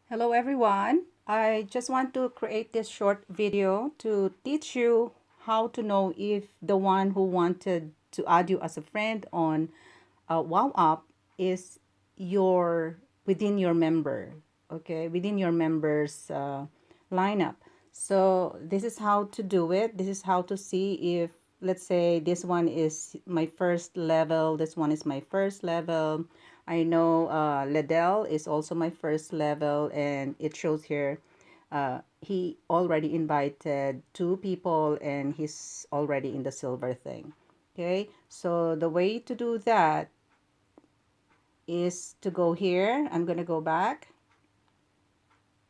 Hello everyone. I just want to create this short video to teach you how to know if the one who wanted to add you as a friend on WowApp is your within your member, okay, within your members lineup. So this is how to do it. This is how to see if, let's say, this one is my first level, this one is my first level. I know Ledell is also my first level, and it shows here he already invited two people and he's already in the silver thing. Okay, so the way to do that is to go here. I'm gonna go back.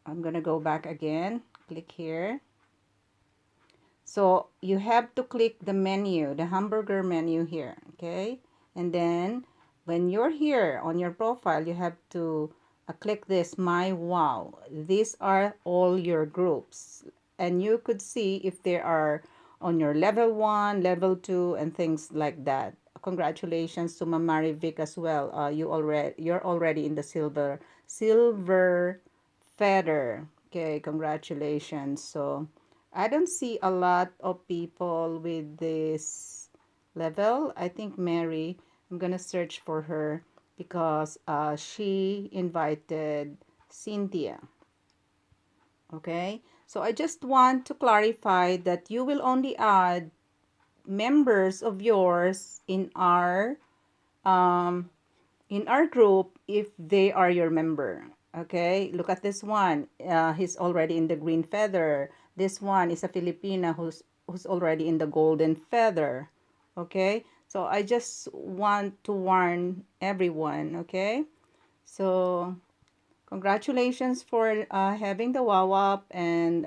I'm gonna go back again. Click here. So you have to click the menu, the hamburger menu here, okay? And then when you're here on your profile, you have to click this My Wow. These are all your groups. And you could see if they are on your level 1, level 2, and things like that. Congratulations to Mamari Vic as well. You're already in the silver feather. Okay, congratulations. So I don't see a lot of people with this level. I think Mary, I'm gonna search for her because she invited Cynthia. Okay, so I just want to clarify that you will only add members of yours um, in our group if they are your member. Okay, look at this one. He's already in the green feather. This one is a Filipina who's already in the golden feather. Okay, so I just want to warn everyone. Okay, so congratulations for having the WowUp, and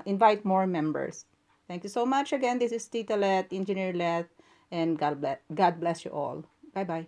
invite more members. Thank you so much again. This is Tita Let, Engineer Let, and God bless you all. Bye bye.